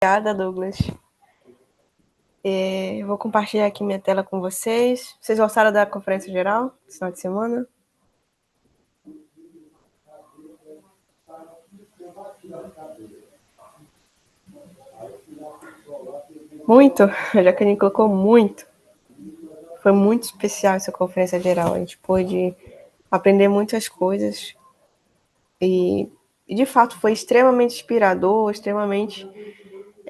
Obrigada, Douglas. Vou compartilhar aqui minha tela com vocês. Vocês gostaram da conferência geral esse final de semana? Muito? A Jaqueline colocou muito. Foi muito especial essa conferência geral. A gente pôde aprender muitas coisas e de fato foi extremamente inspirador, extremamente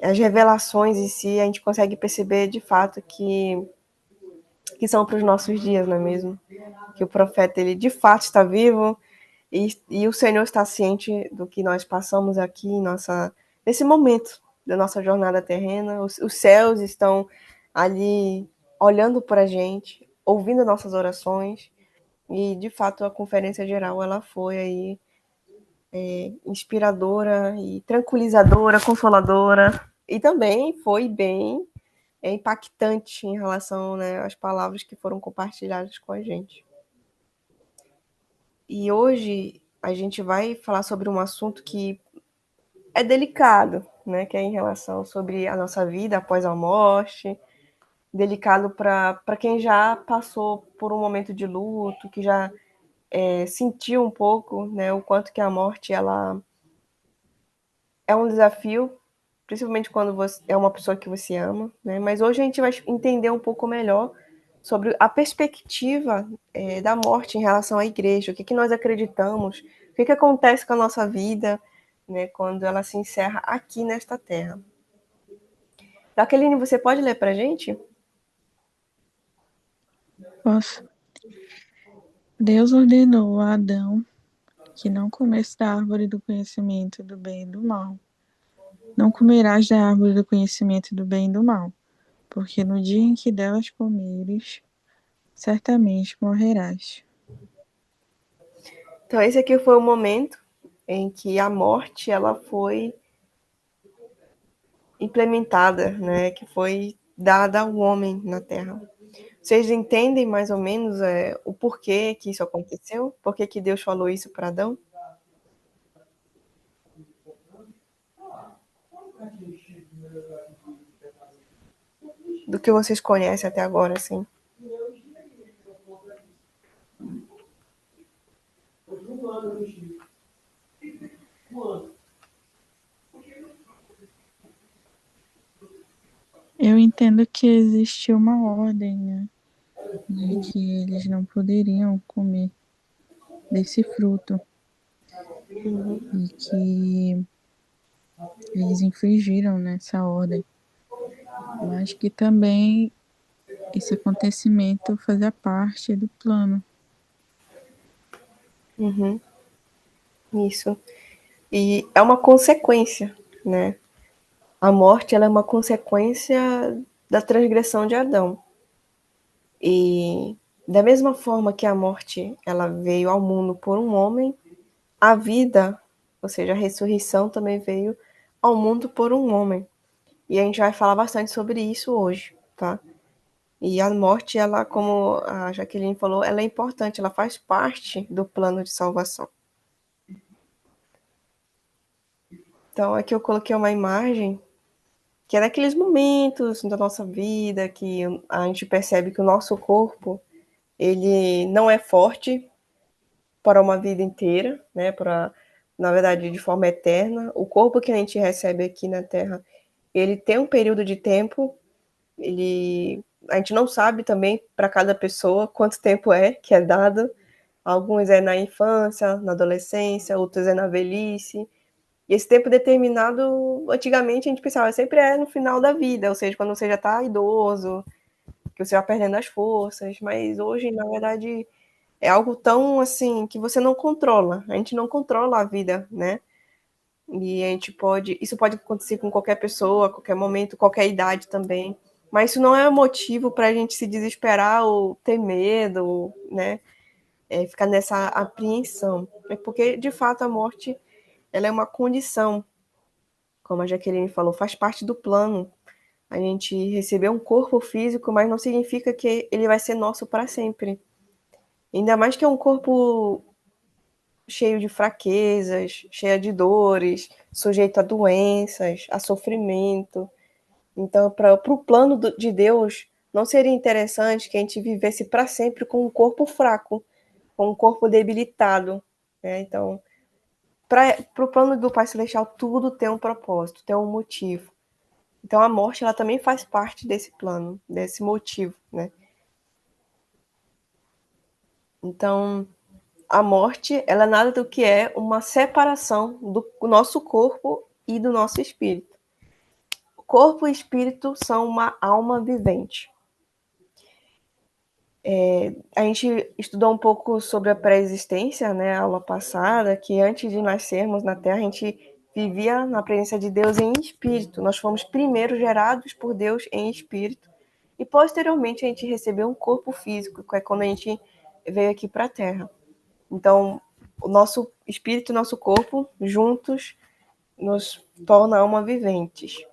as revelações em si, a gente consegue perceber de fato que são para os nossos dias, não é mesmo? Que o profeta, ele de fato está vivo e o Senhor está ciente do que nós passamos aqui nesse momento da nossa jornada terrena. Os céus estão ali olhando para a gente, ouvindo nossas orações e, de fato, a conferência geral ela foi aí inspiradora e tranquilizadora, consoladora e também foi bem impactante em relação, né, às palavras que foram compartilhadas com a gente. E hoje a gente vai falar sobre um assunto que é delicado, né, que é em relação sobre a nossa vida após a morte, delicado para quem já passou por um momento de luto, que já sentiu um pouco, né, o quanto que a morte ela é um desafio, principalmente quando você é uma pessoa que você ama, né? Mas hoje a gente vai entender um pouco melhor sobre a perspectiva da morte em relação à igreja, o que nós acreditamos, o que acontece com a nossa vida, né, quando ela se encerra aqui nesta terra. Jaqueline, você pode ler para a gente? Posso. Deus ordenou a Adão que não comesse da árvore do conhecimento do bem e do mal. Não comerás da árvore do conhecimento do bem e do mal, porque no dia em que delas comeres, certamente morrerás. Então esse aqui foi o momento em que a morte ela foi implementada, né, que foi dada ao homem na terra. Vocês entendem mais ou menos o porquê que isso aconteceu? Por que Deus falou isso para Adão? Do que vocês conhecem até agora, assim? Eu entendo que existe uma ordem, né, de que eles não poderiam comer desse fruto e que eles infringiram nessa ordem, mas que também esse acontecimento fazia parte do plano. Uhum, isso. E é uma consequência, né? A morte ela é uma consequência da transgressão de Adão. E da mesma forma que a morte ela veio ao mundo por um homem, a vida, ou seja, a ressurreição também veio ao mundo por um homem. E a gente vai falar bastante sobre isso hoje, tá? E a morte, ela, como a Jaqueline falou, ela é importante, ela faz parte do plano de salvação. Então, aqui eu coloquei uma imagem que é daqueles momentos da nossa vida que a gente percebe que o nosso corpo, ele não é forte para uma vida inteira, né? Para, na verdade, de forma eterna. O corpo que a gente recebe aqui na Terra, ele tem um período de tempo, a gente não sabe também para cada pessoa quanto tempo é que é dado. Alguns é na infância, na adolescência, outros é na velhice. E esse tempo determinado, antigamente a gente pensava, sempre é no final da vida, ou seja, quando você já está idoso, que você vai perdendo as forças. Mas hoje, na verdade, é algo tão assim que você não controla. A gente não controla a vida, né? E a gente pode. Isso pode acontecer com qualquer pessoa, a qualquer momento, qualquer idade também. Mas isso não é motivo para a gente se desesperar ou ter medo, né? Ficar nessa apreensão. É porque, de fato, a morte ela é uma condição, como a Jaqueline falou, faz parte do plano. A gente recebeu um corpo físico, mas não significa que ele vai ser nosso para sempre. Ainda mais que é um corpo cheio de fraquezas, cheio de dores, sujeito a doenças, a sofrimento. Então, para o plano de Deus, não seria interessante que a gente vivesse para sempre com um corpo fraco, com um corpo debilitado, né? Então, para o plano do Pai Celestial, tudo tem um propósito, tem um motivo. Então, a morte, ela também faz parte desse plano, desse motivo, né? Então, a morte, ela nada do que é uma separação do nosso corpo e do nosso espírito. O corpo e o espírito são uma alma vivente. A gente estudou um pouco sobre a pré-existência, né, a aula passada, que antes de nascermos na Terra, a gente vivia na presença de Deus em espírito. Nós fomos primeiro gerados por Deus em espírito. E posteriormente a gente recebeu um corpo físico, que é quando a gente veio aqui para a Terra. Então, o nosso espírito e o nosso corpo juntos nos torna alma viventes.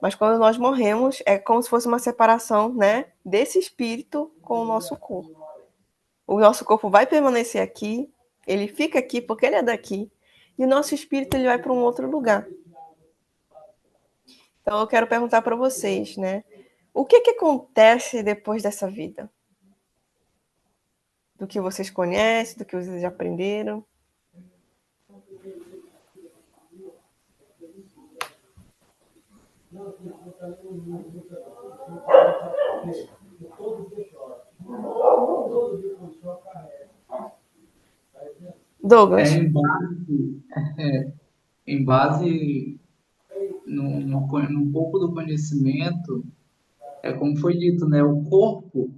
Mas quando nós morremos, é como se fosse uma separação, né, desse espírito com o nosso corpo. O nosso corpo vai permanecer aqui, ele fica aqui porque ele é daqui, e o nosso espírito ele vai para um outro lugar. Então eu quero perguntar para vocês, né, o que acontece depois dessa vida? Do que vocês conhecem, do que vocês aprenderam? Douglas. Em base num pouco do conhecimento, é como foi dito, né? O corpo,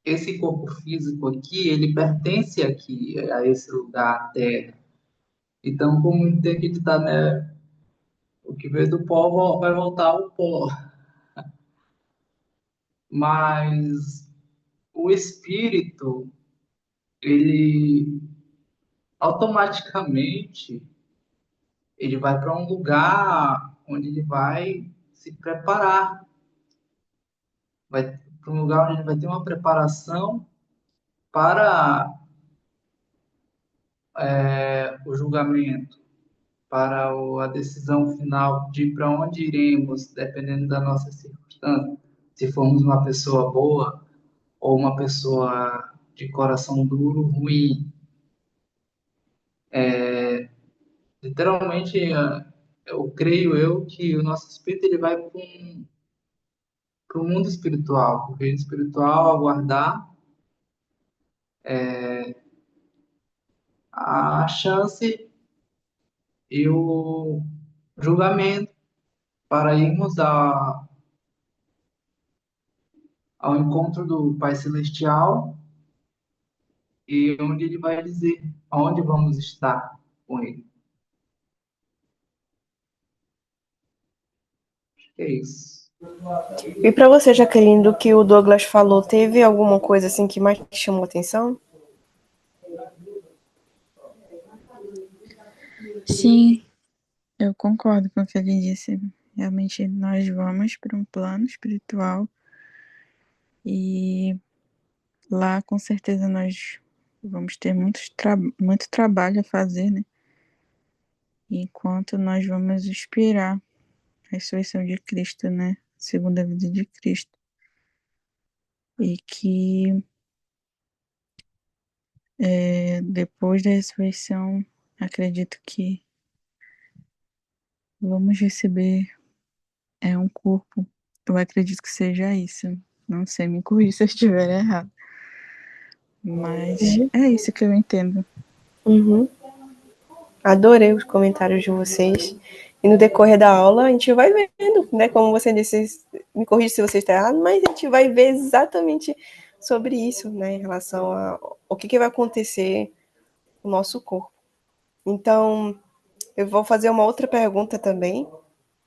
esse corpo físico aqui, ele pertence aqui, a esse lugar, a Terra. Então, como tem que estar, né? O que veio do pó vai voltar ao pó. Mas o espírito, ele automaticamente ele vai para um lugar onde ele vai se preparar, vai para um lugar onde ele vai ter uma preparação para o julgamento, para a decisão final de para onde iremos, dependendo da nossa circunstância. Se formos uma pessoa boa ou uma pessoa de coração duro, ruim. Literalmente, eu creio que o nosso espírito ele vai para o mundo espiritual, para o reino espiritual, aguardar a chance e o julgamento para irmos ao encontro do Pai Celestial e onde ele vai dizer aonde vamos estar com ele. É isso. E para você, Jaqueline, do que o Douglas falou, teve alguma coisa assim que mais te chamou a atenção? Sim, eu concordo com o que ele disse. Realmente nós vamos para um plano espiritual e lá com certeza nós vamos ter muito trabalho a fazer, né? Enquanto nós vamos esperar a ressurreição de Cristo, né? Segunda vida de Cristo. E que depois da ressurreição, acredito que vamos receber um corpo. Eu acredito que seja isso. Não sei, me corrija se eu estiver errado. Mas é isso que eu entendo. Uhum. Adorei os comentários de vocês. E no decorrer da aula, a gente vai vendo, né? Como você disse, me corrija se você está errado, mas a gente vai ver exatamente sobre isso, né? Em relação a o que vai acontecer no nosso corpo. Então, eu vou fazer uma outra pergunta também,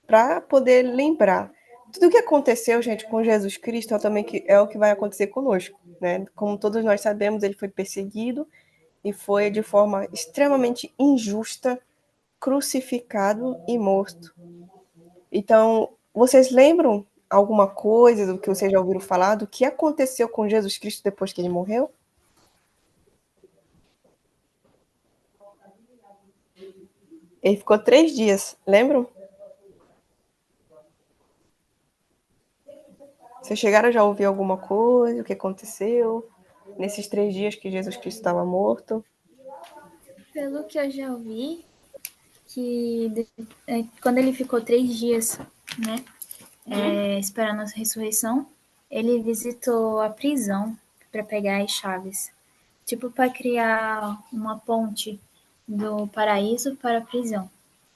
para poder lembrar. Tudo o que aconteceu, gente, com Jesus Cristo é também é o que vai acontecer conosco, né? Como todos nós sabemos, ele foi perseguido e foi de forma extremamente injusta crucificado e morto. Então, vocês lembram alguma coisa do que vocês já ouviram falar do que aconteceu com Jesus Cristo depois que ele morreu? Ele ficou 3 dias, lembram? Vocês chegaram já a ouvir alguma coisa? O que aconteceu nesses 3 dias que Jesus Cristo estava morto? Pelo que eu já ouvi, quando ele ficou 3 dias, né, esperando a ressurreição, ele visitou a prisão para pegar as chaves, tipo para criar uma ponte do paraíso para a prisão.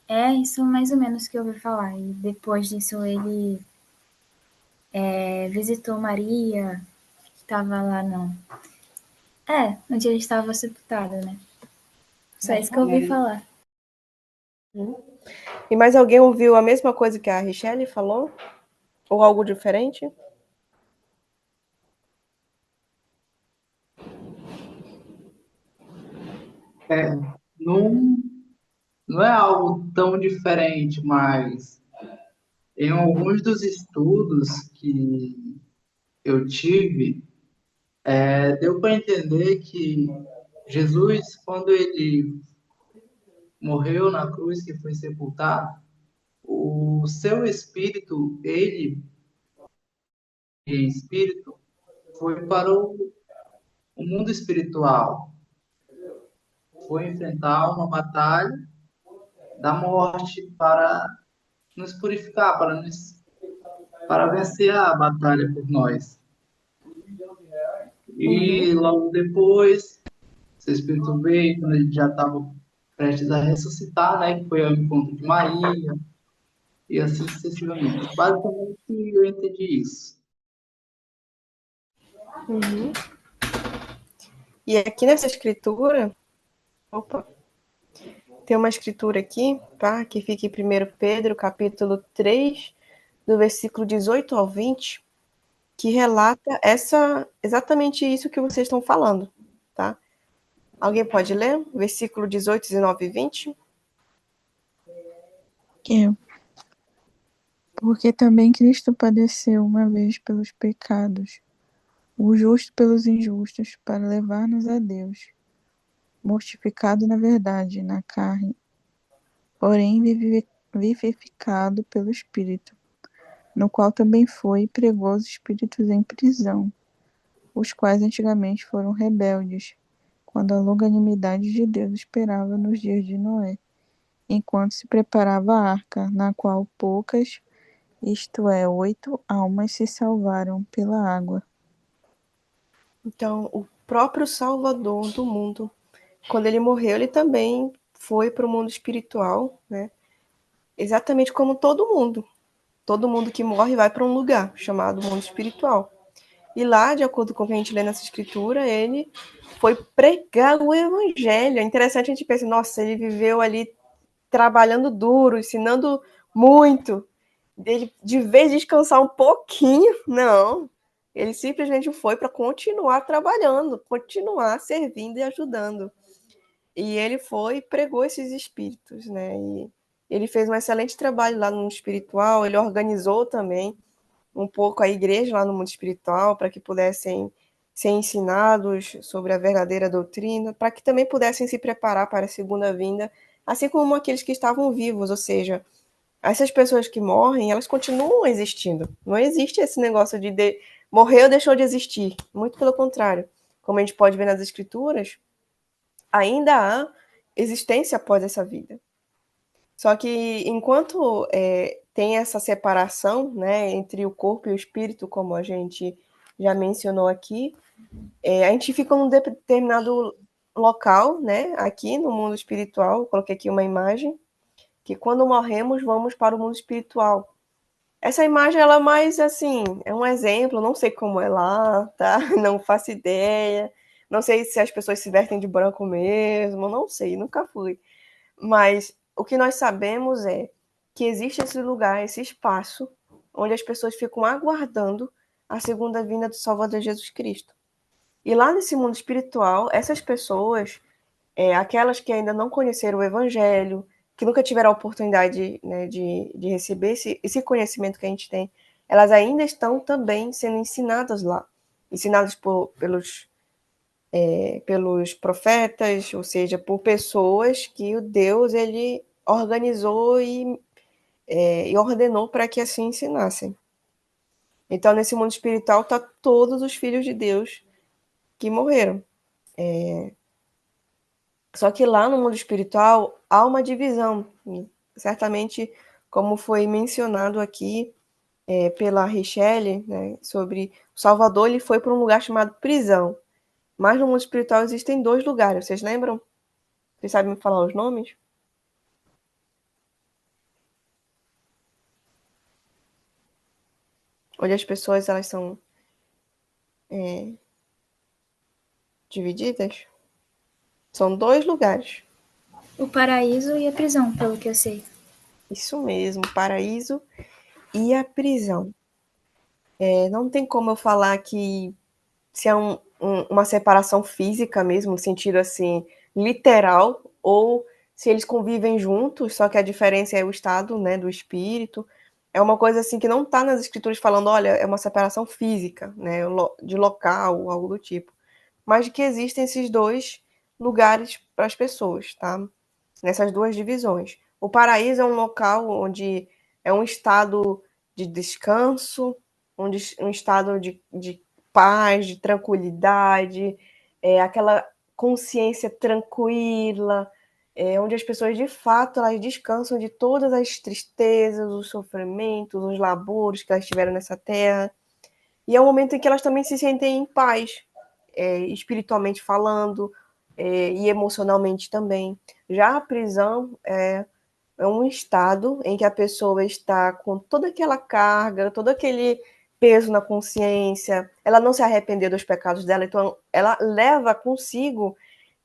É isso mais ou menos que eu ouvi falar. E depois disso ele visitou Maria, que estava lá onde ele estava sepultado, né? Só isso que eu ouvi falar. E mais alguém ouviu a mesma coisa que a Richelle falou? Ou algo diferente? Não, não é algo tão diferente, mas em alguns dos estudos que eu tive, deu para entender que Jesus, quando ele morreu na cruz, que foi sepultado, o seu espírito, ele, em espírito, foi para o mundo espiritual, foi enfrentar uma batalha da morte para nos purificar, para vencer a batalha por nós. E logo depois, seu espírito veio, quando ele já estava prestes a ressuscitar, né, que foi ao encontro de Maria, e assim sucessivamente. Basicamente, eu entendi isso. E aqui nessa escritura, tem uma escritura aqui, tá? Que fica em 1 Pedro, capítulo 3, do versículo 18 ao 20, que relata exatamente isso que vocês estão falando, tá? Alguém pode ler? Versículo 18, 19 e 20? Eu. Porque também Cristo padeceu uma vez pelos pecados, o justo pelos injustos, para levar-nos a Deus, mortificado na verdade, na carne, porém vivificado pelo Espírito, no qual também foi e pregou os espíritos em prisão, os quais antigamente foram rebeldes, quando a longanimidade de Deus esperava nos dias de Noé, enquanto se preparava a arca, na qual poucas, isto é, 8 almas se salvaram pela água. Então, o próprio Salvador do mundo, quando ele morreu, ele também foi para o mundo espiritual, né? Exatamente como todo mundo. Todo mundo que morre vai para um lugar chamado mundo espiritual. E lá, de acordo com o que a gente lê nessa escritura, ele foi pregar o evangelho. É interessante a gente pensar, nossa, ele viveu ali trabalhando duro, ensinando muito. Ele, de vez de descansar um pouquinho, não. Ele simplesmente foi para continuar trabalhando, continuar servindo e ajudando. E ele foi e pregou esses espíritos, né? E ele fez um excelente trabalho lá no mundo espiritual, ele organizou também um pouco a igreja lá no mundo espiritual para que pudessem ser ensinados sobre a verdadeira doutrina, para que também pudessem se preparar para a segunda vinda, assim como aqueles que estavam vivos, ou seja, essas pessoas que morrem, elas continuam existindo. Não existe esse negócio de morreu, deixou de existir. Muito pelo contrário. Como a gente pode ver nas escrituras, ainda há existência após essa vida. Só que enquanto tem essa separação, né, entre o corpo e o espírito, como a gente já mencionou aqui, a gente fica num determinado local, né, aqui no mundo espiritual. Eu coloquei aqui uma imagem, que quando morremos vamos para o mundo espiritual. Essa imagem, ela é mais assim, é um exemplo, não sei como é lá, tá? Não faço ideia. Não sei se as pessoas se vestem de branco mesmo, não sei, nunca fui. Mas o que nós sabemos é que existe esse lugar, esse espaço, onde as pessoas ficam aguardando a segunda vinda do Salvador Jesus Cristo. E lá nesse mundo espiritual, essas pessoas, aquelas que ainda não conheceram o Evangelho, que nunca tiveram a oportunidade, né, de receber esse conhecimento que a gente tem, elas ainda estão também sendo ensinadas lá. Ensinadas pelos profetas, ou seja, por pessoas que o Deus, ele organizou e ordenou para que assim ensinassem. Então, nesse mundo espiritual, tá todos os filhos de Deus que morreram. Só que lá no mundo espiritual há uma divisão. Certamente, como foi mencionado aqui pela Richelle, né, sobre o Salvador, ele foi para um lugar chamado prisão. Mas no mundo espiritual existem 2 lugares. Vocês lembram? Vocês sabem me falar os nomes? Onde as pessoas elas são divididas? São 2 lugares. O paraíso e a prisão, pelo que eu sei. Isso mesmo, o paraíso e a prisão. Não tem como eu falar que se é uma separação física mesmo, no sentido assim, literal, ou se eles convivem juntos, só que a diferença é o estado, né, do espírito. É uma coisa assim que não está nas escrituras falando, olha, é uma separação física, né, de local, algo do tipo. Mas de que existem esses 2 lugares para as pessoas, tá? Nessas 2 divisões. O paraíso é um local onde é um estado de descanso, um estado de paz, de tranquilidade, aquela consciência tranquila, onde as pessoas de fato elas descansam de todas as tristezas, os sofrimentos, os labores que elas tiveram nessa terra. E é um momento em que elas também se sentem em paz, espiritualmente falando, e emocionalmente também. Já a prisão é um estado em que a pessoa está com toda aquela carga, todo aquele peso na consciência, ela não se arrependeu dos pecados dela, então ela leva consigo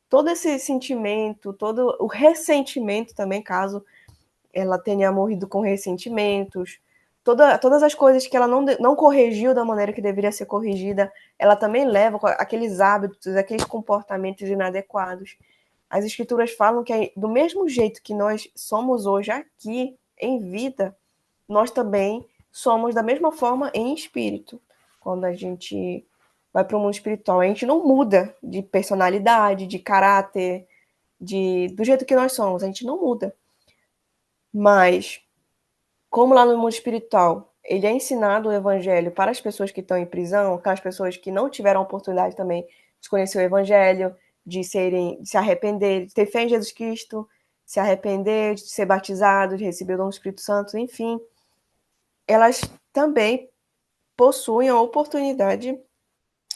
todo esse sentimento, todo o ressentimento também, caso ela tenha morrido com ressentimentos, todas as coisas que ela não corrigiu da maneira que deveria ser corrigida, ela também leva aqueles hábitos, aqueles comportamentos inadequados. As escrituras falam que do mesmo jeito que nós somos hoje aqui em vida, nós também somos da mesma forma em espírito. Quando a gente vai para o mundo espiritual, a gente não muda de personalidade, de caráter, do jeito que nós somos, a gente não muda. Mas, como lá no mundo espiritual, ele é ensinado o evangelho para as pessoas que estão em prisão, aquelas pessoas que não tiveram a oportunidade também de conhecer o evangelho, de se arrepender, de ter fé em Jesus Cristo, se arrepender, de ser batizado, de receber o dom do Espírito Santo, enfim, elas também possuem a oportunidade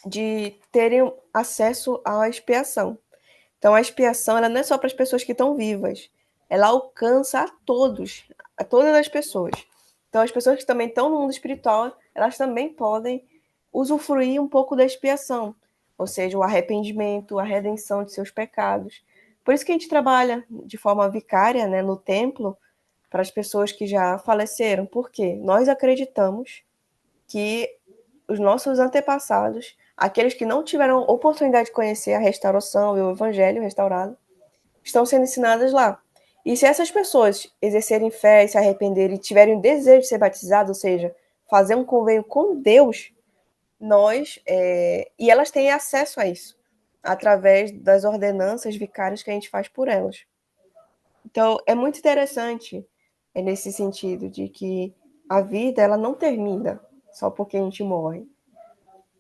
de terem acesso à expiação. Então, a expiação ela não é só para as pessoas que estão vivas, ela alcança a todas as pessoas. Então, as pessoas que também estão no mundo espiritual, elas também podem usufruir um pouco da expiação, ou seja, o arrependimento, a redenção de seus pecados. Por isso que a gente trabalha de forma vicária, né, no templo, para as pessoas que já faleceram, porque nós acreditamos que os nossos antepassados, aqueles que não tiveram oportunidade de conhecer a restauração e o evangelho restaurado, estão sendo ensinadas lá. E se essas pessoas exercerem fé, se arrependerem e tiverem o desejo de ser batizadas, ou seja, fazer um convênio com Deus, e elas têm acesso a isso através das ordenanças vicárias que a gente faz por elas. Então, é muito interessante nesse sentido de que a vida ela não termina só porque a gente morre.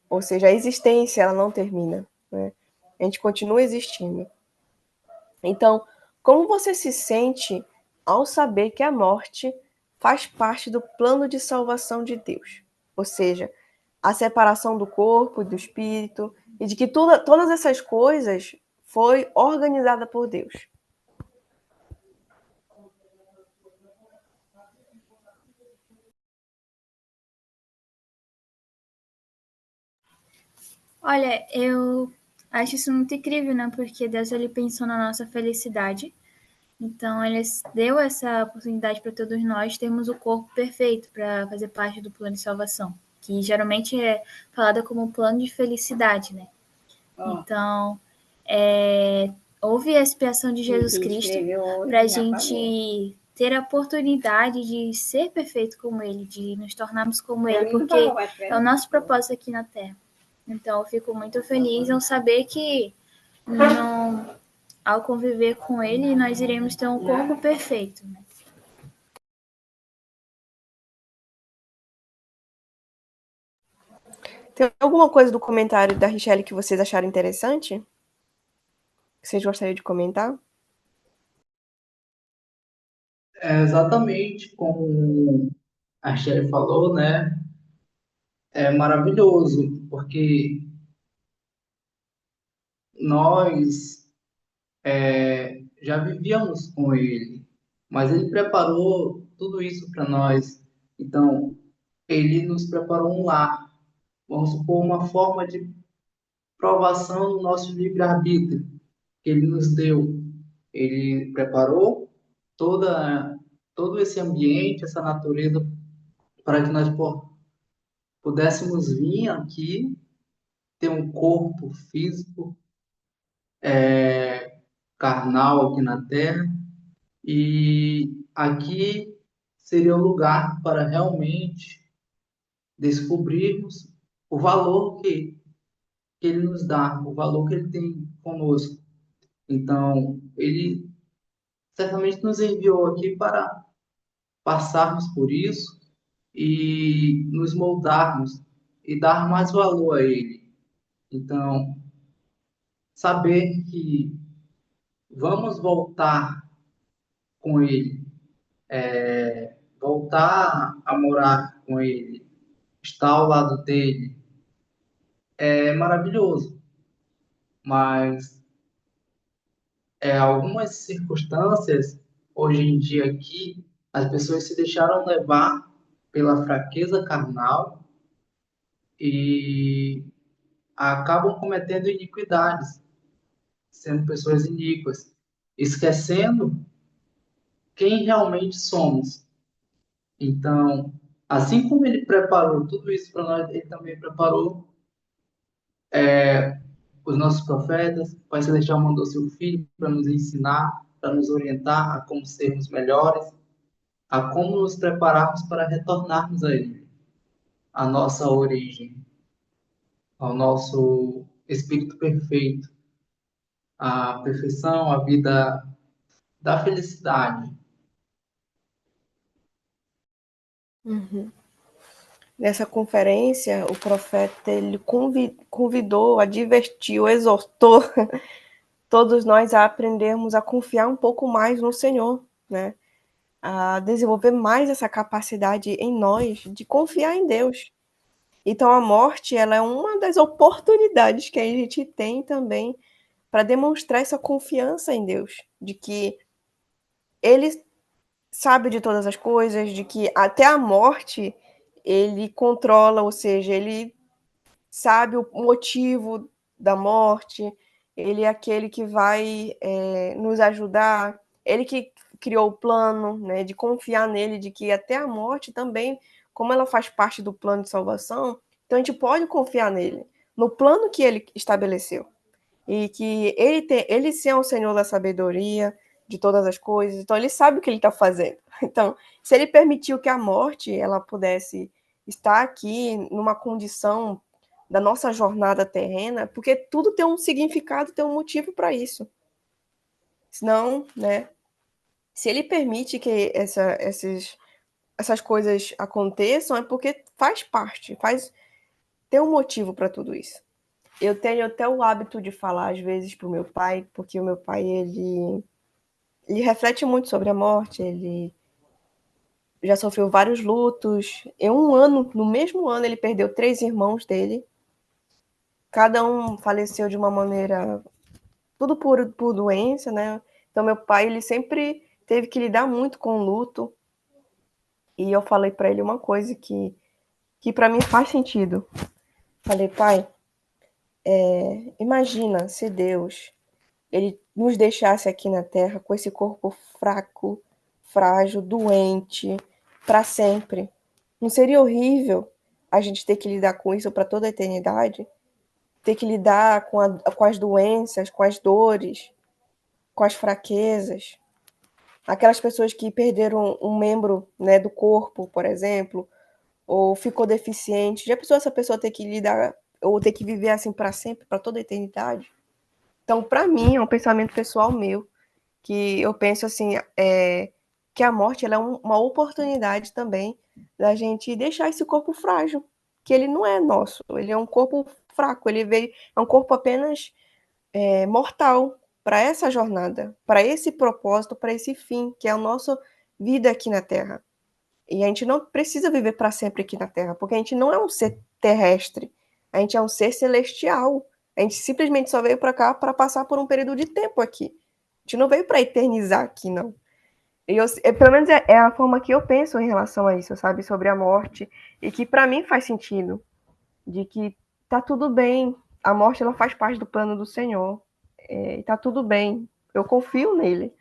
Ou seja, a existência ela não termina, né? A gente continua existindo. Então, como você se sente ao saber que a morte faz parte do plano de salvação de Deus? Ou seja, a separação do corpo e do espírito, e de que todas essas coisas foi organizada por Deus. Olha, eu acho isso muito incrível, né? Porque Deus ele pensou na nossa felicidade. Então, ele deu essa oportunidade para todos nós termos o corpo perfeito para fazer parte do plano de salvação, que geralmente é falada como um plano de felicidade, né? Então, houve a expiação de Jesus Cristo para a gente ter a oportunidade de ser perfeito como Ele, de nos tornarmos como Ele, porque é o nosso propósito aqui na Terra. Então, eu fico muito feliz ao saber que não ao conviver com ele, nós iremos ter um corpo perfeito. Né? Tem alguma coisa do comentário da Richelle que vocês acharam interessante? Que vocês gostariam de comentar? Exatamente como a Shelly falou, né? É maravilhoso, porque nós já vivíamos com ele, mas ele preparou tudo isso para nós. Então, ele nos preparou um lar, vamos supor, uma forma de provação do nosso livre-arbítrio que ele nos deu. Ele preparou todo esse ambiente, essa natureza, para que nós pudéssemos vir aqui, ter um corpo físico, carnal aqui na Terra, e aqui seria o lugar para realmente descobrirmos o valor que ele nos dá, o valor que ele tem conosco. Então, ele certamente nos enviou aqui para passarmos por isso e nos moldarmos e dar mais valor a ele. Então, saber que vamos voltar com ele, voltar a morar com ele, estar ao lado dele, é maravilhoso. Mas algumas circunstâncias, hoje em dia aqui, as pessoas se deixaram levar pela fraqueza carnal e acabam cometendo iniquidades, sendo pessoas iníquas, esquecendo quem realmente somos. Então, assim como ele preparou tudo isso para nós, ele também preparou os nossos profetas. O Pai Celestial mandou seu Filho para nos ensinar, para nos orientar a como sermos melhores, a como nos prepararmos para retornarmos a Ele, a nossa origem, ao nosso Espírito perfeito, a perfeição, a vida da felicidade. Uhum. Nessa conferência, o profeta ele convidou, advertiu, exortou todos nós a aprendermos a confiar um pouco mais no Senhor, né? A desenvolver mais essa capacidade em nós de confiar em Deus. Então a morte ela é uma das oportunidades que a gente tem também para demonstrar essa confiança em Deus, de que Ele sabe de todas as coisas, de que até a morte Ele controla, ou seja, Ele sabe o motivo da morte, Ele é aquele que vai nos ajudar, Ele que criou o plano, né, de confiar nele, de que até a morte também, como ela faz parte do plano de salvação, então a gente pode confiar nele, no plano que ele estabeleceu. E que ele sim é o Senhor da sabedoria, de todas as coisas, então ele sabe o que ele está fazendo. Então, se ele permitiu que a morte ela pudesse estar aqui numa condição da nossa jornada terrena, porque tudo tem um significado, tem um motivo para isso. Senão, né, se ele permite que essas coisas aconteçam, é porque faz parte, tem um motivo para tudo isso. Eu tenho até o hábito de falar às vezes para o meu pai, porque o meu pai ele reflete muito sobre a morte, ele já sofreu vários lutos. Em um ano, no mesmo ano, ele perdeu 3 irmãos dele. Cada um faleceu de uma maneira, tudo por doença, né? Então meu pai ele sempre teve que lidar muito com o luto. E eu falei para ele uma coisa que para mim faz sentido. Falei, pai, imagina se Deus ele nos deixasse aqui na Terra com esse corpo fraco, frágil, doente, para sempre. Não seria horrível a gente ter que lidar com isso para toda a eternidade? Ter que lidar com as doenças, com as dores, com as fraquezas? Aquelas pessoas que perderam um membro, né, do corpo, por exemplo, ou ficou deficiente. Já pensou essa pessoa ter que lidar ou ter que viver assim para sempre, para toda a eternidade? Então, para mim, é um pensamento pessoal meu, que eu penso assim, que a morte ela é uma oportunidade também da gente deixar esse corpo frágil, que ele não é nosso, ele é um corpo fraco, ele veio, é um corpo apenas mortal para essa jornada, para esse propósito, para esse fim, que é a nossa vida aqui na Terra. E a gente não precisa viver para sempre aqui na Terra, porque a gente não é um ser terrestre, a gente é um ser celestial. A gente simplesmente só veio para cá para passar por um período de tempo aqui. A gente não veio para eternizar aqui, não. Pelo menos é a forma que eu penso em relação a isso, sabe? Sobre a morte. E que para mim faz sentido. De que tá tudo bem. A morte ela faz parte do plano do Senhor. E tá tudo bem. Eu confio nele.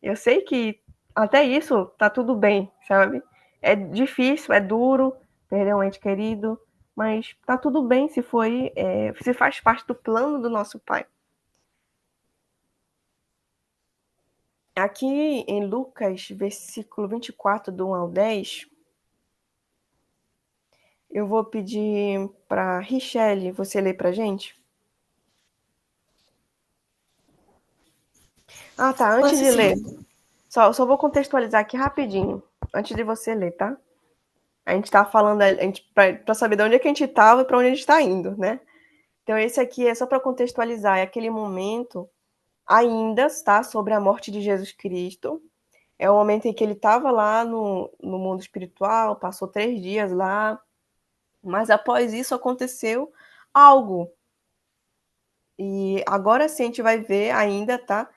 Eu sei que até isso tá tudo bem, sabe? É difícil, é duro perder um ente querido, mas tá tudo bem se faz parte do plano do nosso Pai. Aqui em Lucas, versículo 24, do 1 ao 10, eu vou pedir para Richelle, você ler pra gente? Ah, tá, antes Posso de sim. ler, só vou contextualizar aqui rapidinho, antes de você ler, tá? A gente tá falando, pra saber de onde é que a gente tava e pra onde a gente tá indo, né? Então, esse aqui é só para contextualizar, é aquele momento ainda, tá? Sobre a morte de Jesus Cristo. É o momento em que ele estava lá no mundo espiritual, passou 3 dias lá, mas após isso aconteceu algo. E agora sim a gente vai ver ainda, tá?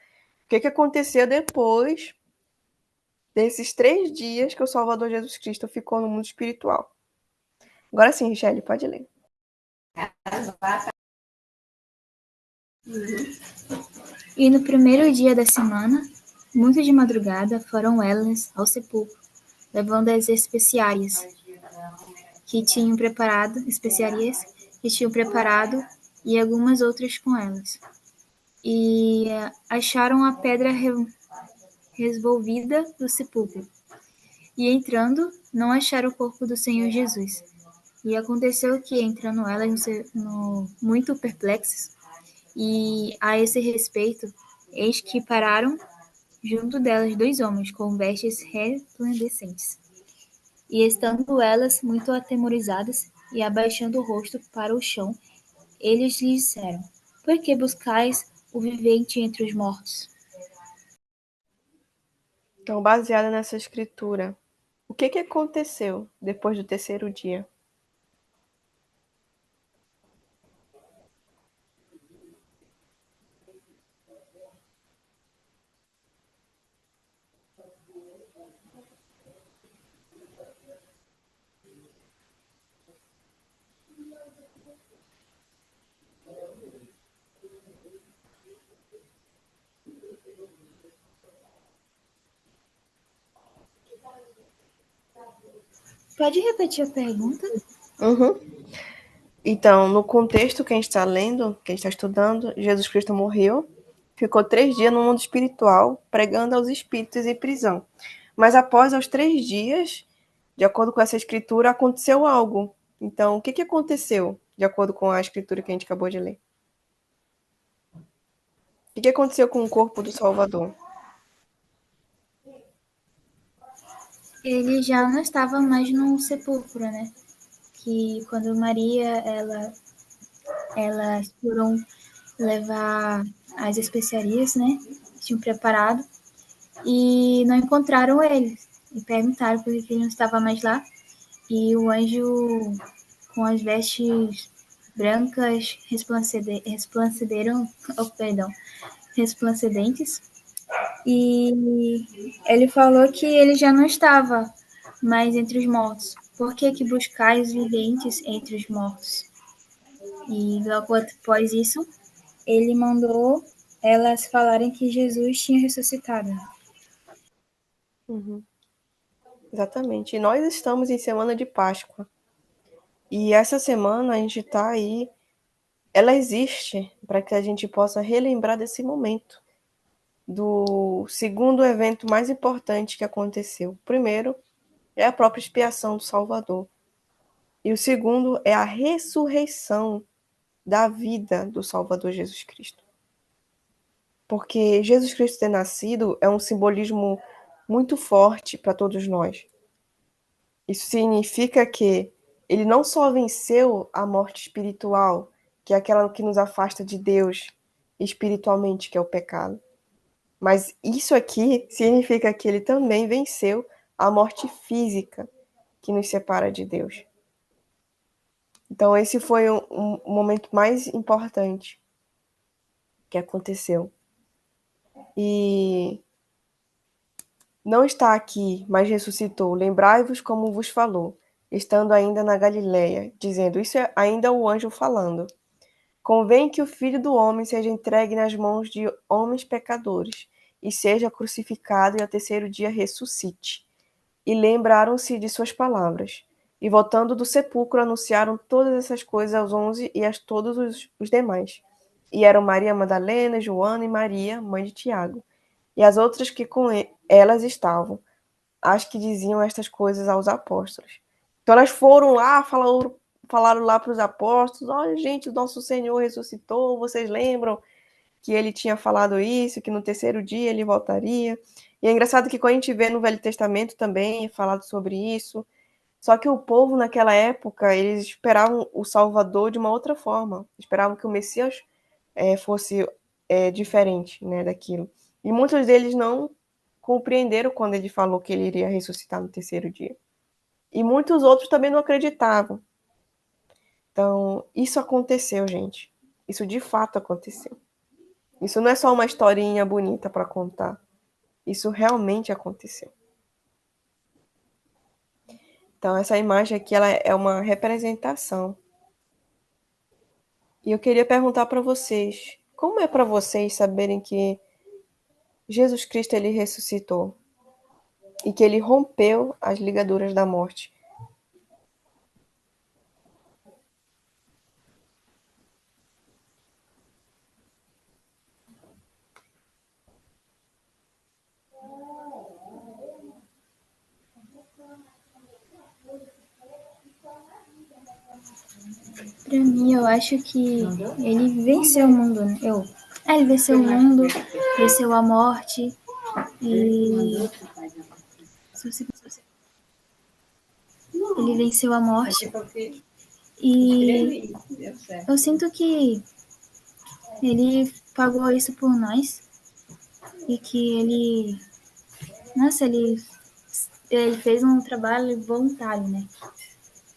O que aconteceu depois desses 3 dias que o Salvador Jesus Cristo ficou no mundo espiritual. Agora sim, Richelle, pode ler. E no primeiro dia da semana, muito de madrugada, foram elas ao sepulcro, levando as especiarias que tinham preparado e algumas outras com elas. E acharam a pedra revolvida do sepulcro. E entrando, não acharam o corpo do Senhor Jesus. E aconteceu que, entrando elas muito perplexas, e a esse respeito, eis que pararam junto delas 2 homens com vestes resplandecentes. E estando elas muito atemorizadas e abaixando o rosto para o chão, eles lhes disseram: Por que buscais o vivente entre os mortos? Então, baseada nessa escritura, o que aconteceu depois do terceiro dia? Pode repetir a pergunta? Uhum. Então, no contexto que a gente está lendo, que a gente está estudando, Jesus Cristo morreu, ficou 3 dias no mundo espiritual, pregando aos espíritos em prisão. Mas após os 3 dias, de acordo com essa escritura, aconteceu algo. Então, o que aconteceu, de acordo com a escritura que a gente acabou de ler? O que aconteceu com o corpo do Salvador? Ele já não estava mais no sepulcro, né? Que quando Maria, elas foram levar as especiarias, né? Tinham preparado e não encontraram ele. E perguntaram por que ele não estava mais lá. E o anjo, com as vestes brancas resplandecentes, e ele falou que ele já não estava mais entre os mortos. Por que buscais viventes entre os mortos? E logo após isso, ele mandou elas falarem que Jesus tinha ressuscitado. Uhum. Exatamente. E nós estamos em semana de Páscoa. E essa semana a gente está aí, ela existe para que a gente possa relembrar desse momento, do segundo evento mais importante que aconteceu. O primeiro é a própria expiação do Salvador. E o segundo é a ressurreição da vida do Salvador Jesus Cristo. porque Jesus Cristo ter nascido é um simbolismo muito forte para todos nós. Isso significa que ele não só venceu a morte espiritual, que é aquela que nos afasta de Deus espiritualmente, que é o pecado, mas isso aqui significa que ele também venceu a morte física, que nos separa de Deus. Então, esse foi um momento mais importante que aconteceu. E não está aqui, mas ressuscitou. Lembrai-vos como vos falou, estando ainda na Galileia, dizendo, isso é ainda o anjo falando. Convém que o Filho do Homem seja entregue nas mãos de homens pecadores, e seja crucificado e ao terceiro dia ressuscite. E lembraram-se de suas palavras. E voltando do sepulcro, anunciaram todas essas coisas aos 11 e a todos os demais. E eram Maria Madalena, Joana e Maria, mãe de Tiago. E as outras que com elas estavam, as que diziam estas coisas aos apóstolos. Então elas foram lá, falaram lá para os apóstolos, olha gente, o nosso Senhor ressuscitou, vocês lembram que ele tinha falado isso, que no terceiro dia ele voltaria. E é engraçado que quando a gente vê no Velho Testamento também é falado sobre isso, só que o povo naquela época, eles esperavam o Salvador de uma outra forma, esperavam que o Messias fosse diferente, né, daquilo. E muitos deles não compreenderam quando ele falou que ele iria ressuscitar no terceiro dia. E muitos outros também não acreditavam. Então, isso aconteceu, gente. Isso de fato aconteceu. Isso não é só uma historinha bonita para contar. Isso realmente aconteceu. Então, essa imagem aqui ela é uma representação. E eu queria perguntar para vocês, como é para vocês saberem que Jesus Cristo ele ressuscitou e que ele rompeu as ligaduras da morte? Pra mim, eu acho que ele venceu o mundo, né? Ele venceu o mundo, venceu a morte e ele venceu a morte e eu sinto que ele pagou isso por nós e que nossa, ele fez um trabalho voluntário, né?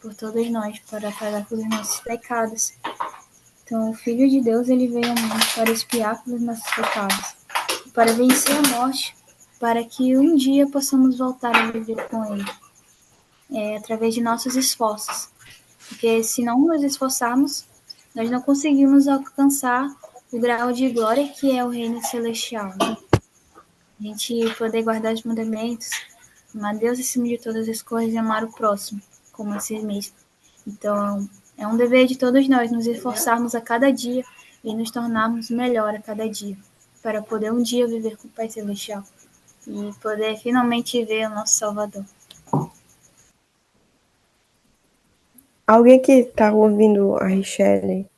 Por todos nós, para pagar pelos nossos pecados. Então, o Filho de Deus, ele veio ao mundo para expiar pelos nossos pecados, para vencer a morte, para que um dia possamos voltar a viver com ele, através de nossos esforços. Porque se não nos esforçarmos, nós não conseguimos alcançar o grau de glória que é o reino celestial. Né? A gente poder guardar os mandamentos, amar Deus acima de todas as coisas e amar o próximo, como a si mesmo. Então, é um dever de todos nós nos esforçarmos a cada dia e nos tornarmos melhor a cada dia, para poder um dia viver com o Pai Celestial e poder finalmente ver o nosso Salvador. Alguém que está ouvindo a Richelle,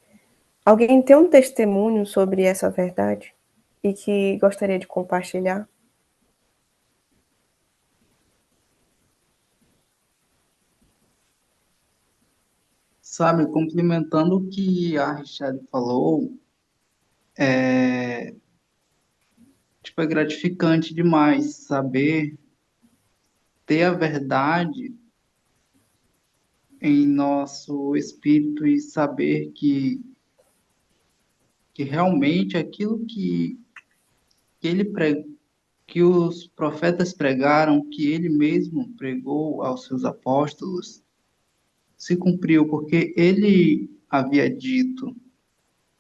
alguém tem um testemunho sobre essa verdade e que gostaria de compartilhar? Sabe, complementando o que a Richard falou, é gratificante demais saber ter a verdade em nosso espírito e saber que realmente aquilo que ele que os profetas pregaram, que ele mesmo pregou aos seus apóstolos, se cumpriu, porque ele havia dito,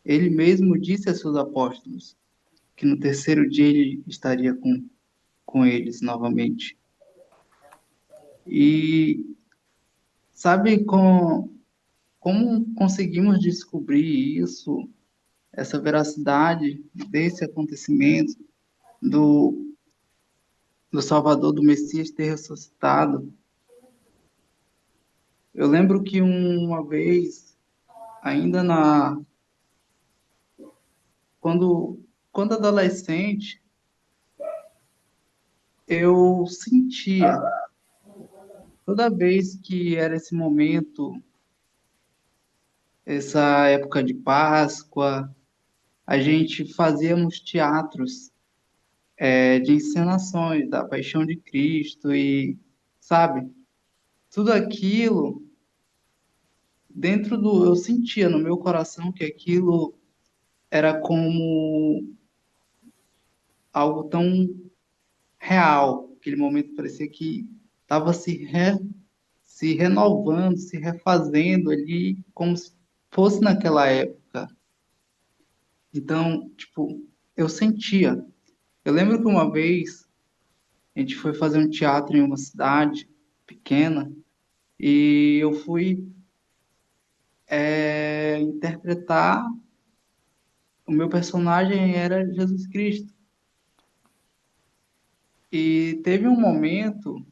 ele mesmo disse a seus apóstolos que no terceiro dia ele estaria com eles novamente. E sabe como conseguimos descobrir isso, essa veracidade desse acontecimento, do, do Salvador, do Messias ter ressuscitado? Eu lembro que uma vez, ainda quando quando adolescente, eu sentia, toda vez que era esse momento, essa época de Páscoa, a gente fazíamos teatros, de encenações da Paixão de Cristo e, sabe, tudo aquilo eu sentia no meu coração que aquilo era como algo tão real. Aquele momento parecia que estava se renovando, se refazendo ali, como se fosse naquela época. Então, tipo, eu sentia. Eu lembro que uma vez a gente foi fazer um teatro em uma cidade pequena e eu fui interpretar. O meu personagem era Jesus Cristo. E teve um momento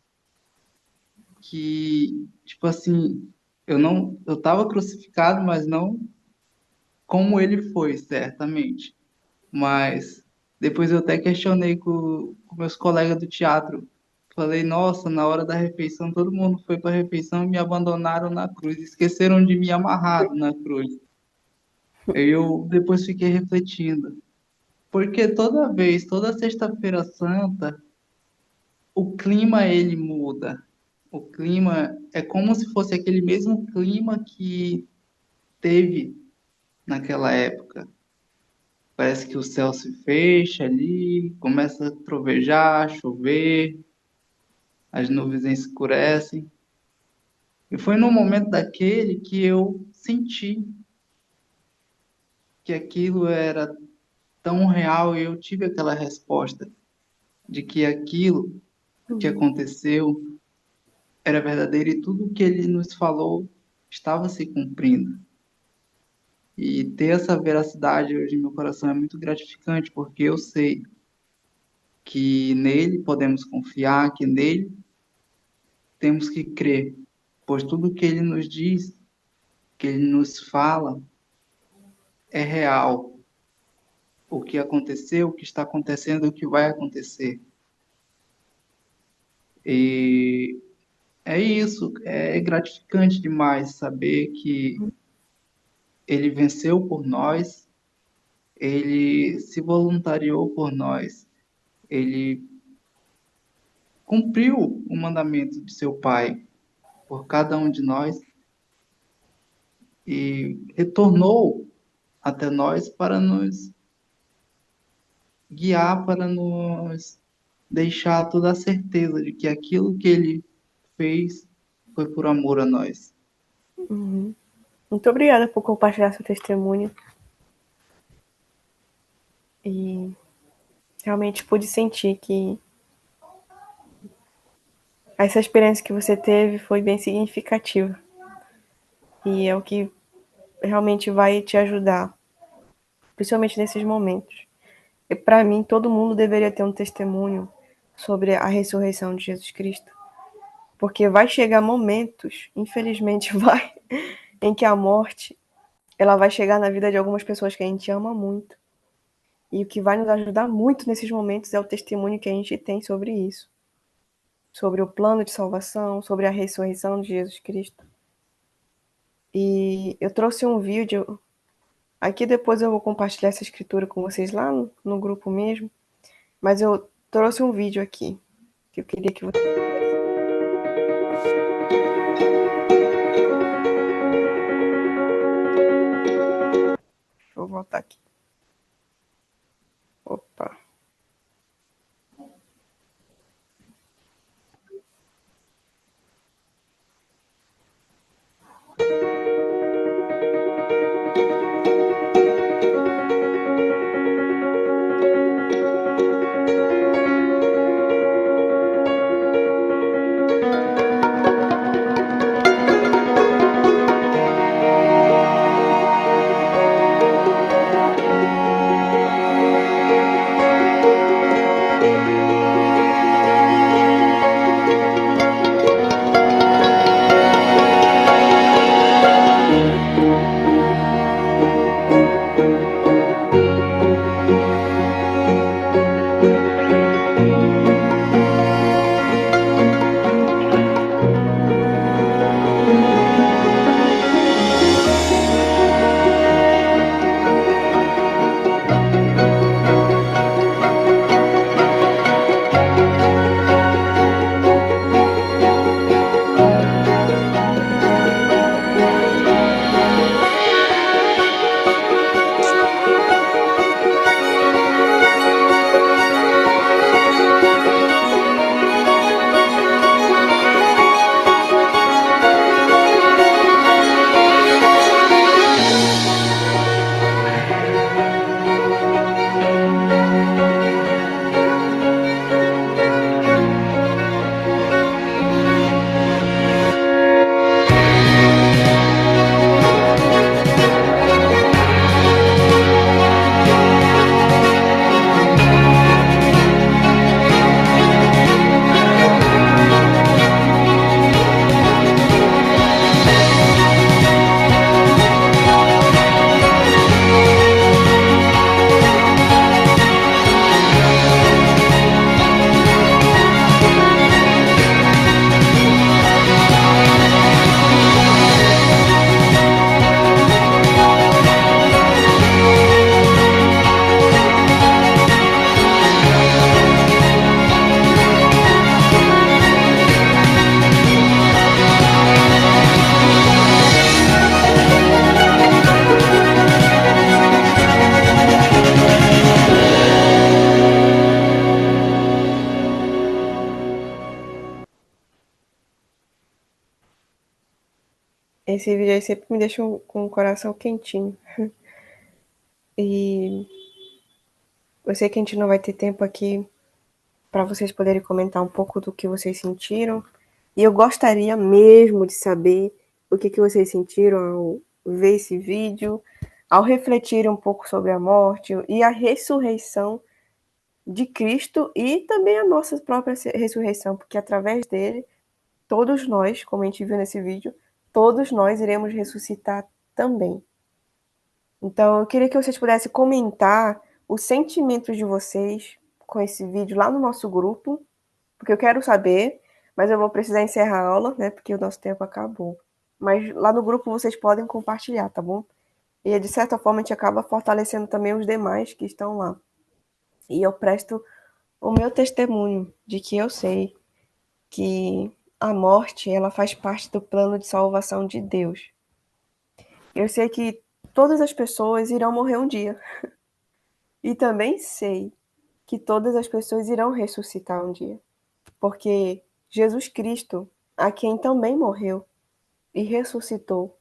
que, tipo assim, eu estava crucificado, mas não como ele foi, certamente. Mas depois eu até questionei com meus colegas do teatro. Falei, nossa, na hora da refeição, todo mundo foi para a refeição e me abandonaram na cruz, esqueceram de me amarrado na cruz. Eu depois fiquei refletindo, porque toda vez, toda Sexta-feira Santa, o clima ele muda. O clima é como se fosse aquele mesmo clima que teve naquela época. Parece que o céu se fecha ali, começa a trovejar, chover, as nuvens escurecem. E foi no momento daquele que eu senti que aquilo era tão real e eu tive aquela resposta de que aquilo que Uhum. aconteceu era verdadeiro e tudo o que ele nos falou estava se cumprindo. E ter essa veracidade hoje em meu coração é muito gratificante, porque eu sei que nele podemos confiar, que nele temos que crer, pois tudo que ele nos diz, que ele nos fala, é real. O que aconteceu, o que está acontecendo, o que vai acontecer. E é isso, é gratificante demais saber que ele venceu por nós, ele se voluntariou por nós, ele cumpriu o mandamento de seu Pai por cada um de nós e retornou até nós para nos guiar, para nos deixar toda a certeza de que aquilo que ele fez foi por amor a nós. Uhum. Muito obrigada por compartilhar seu testemunho. E realmente pude sentir que essa experiência que você teve foi bem significativa. E é o que realmente vai te ajudar, principalmente nesses momentos. E para mim, todo mundo deveria ter um testemunho sobre a ressurreição de Jesus Cristo. Porque vai chegar momentos, infelizmente vai, em que a morte ela vai chegar na vida de algumas pessoas que a gente ama muito. E o que vai nos ajudar muito nesses momentos é o testemunho que a gente tem sobre isso. Sobre o plano de salvação, sobre a ressurreição de Jesus Cristo. E eu trouxe um vídeo. Aqui depois eu vou compartilhar essa escritura com vocês lá no grupo mesmo. Mas eu trouxe um vídeo aqui que eu queria que vocês. Vou voltar aqui. Opa. Esse vídeo aí sempre me deixa com o coração quentinho. E eu sei que a gente não vai ter tempo aqui para vocês poderem comentar um pouco do que vocês sentiram. E eu gostaria mesmo de saber o que vocês sentiram ao ver esse vídeo, ao refletir um pouco sobre a morte e a ressurreição de Cristo e também a nossa própria ressurreição, porque através dele, todos nós, como a gente viu nesse vídeo, todos nós iremos ressuscitar também. Então, eu queria que vocês pudessem comentar os sentimentos de vocês com esse vídeo lá no nosso grupo, porque eu quero saber, mas eu vou precisar encerrar a aula, né, porque o nosso tempo acabou. Mas lá no grupo vocês podem compartilhar, tá bom? E de certa forma a gente acaba fortalecendo também os demais que estão lá. E eu presto o meu testemunho de que eu sei que a morte, ela faz parte do plano de salvação de Deus. Eu sei que todas as pessoas irão morrer um dia. E também sei que todas as pessoas irão ressuscitar um dia. Porque Jesus Cristo, a quem também morreu e ressuscitou,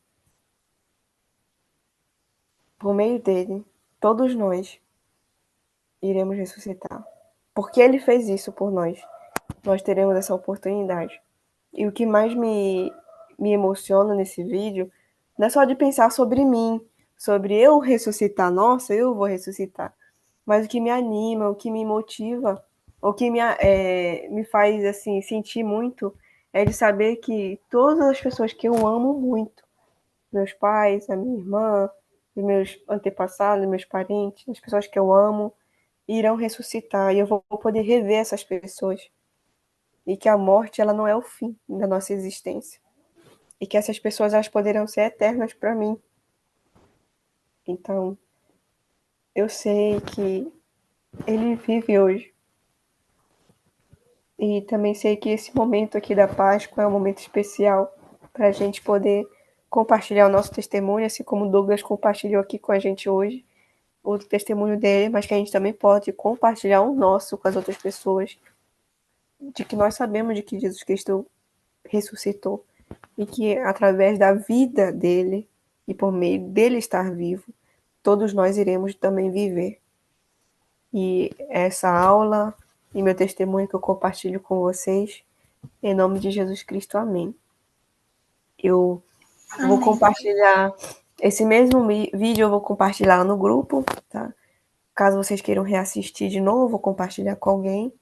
por meio dele, todos nós iremos ressuscitar. Porque ele fez isso por nós. Nós teremos essa oportunidade. E o que mais me emociona nesse vídeo não é só de pensar sobre mim, sobre eu ressuscitar, nossa, eu vou ressuscitar. Mas o que me anima, o que me motiva, o que me faz assim sentir muito é de saber que todas as pessoas que eu amo muito, meus pais, a minha irmã, os meus antepassados, meus parentes, as pessoas que eu amo, irão ressuscitar e eu vou poder rever essas pessoas. E que a morte, ela não é o fim da nossa existência. E que essas pessoas, elas poderão ser eternas para mim. Então, eu sei que ele vive hoje. E também sei que esse momento aqui da Páscoa é um momento especial para a gente poder compartilhar o nosso testemunho, assim como o Douglas compartilhou aqui com a gente hoje, o testemunho dele, mas que a gente também pode compartilhar o nosso com as outras pessoas, de que nós sabemos de que Jesus Cristo ressuscitou e que através da vida dele e por meio dele estar vivo, todos nós iremos também viver. E essa aula e meu testemunho que eu compartilho com vocês, em nome de Jesus Cristo, amém. Eu vou compartilhar esse mesmo vídeo, eu vou compartilhar no grupo, tá? Caso vocês queiram reassistir de novo, compartilhar com alguém.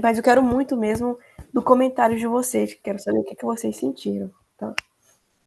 Mas eu quero muito mesmo do comentário de vocês, quero saber o que vocês sentiram, tá?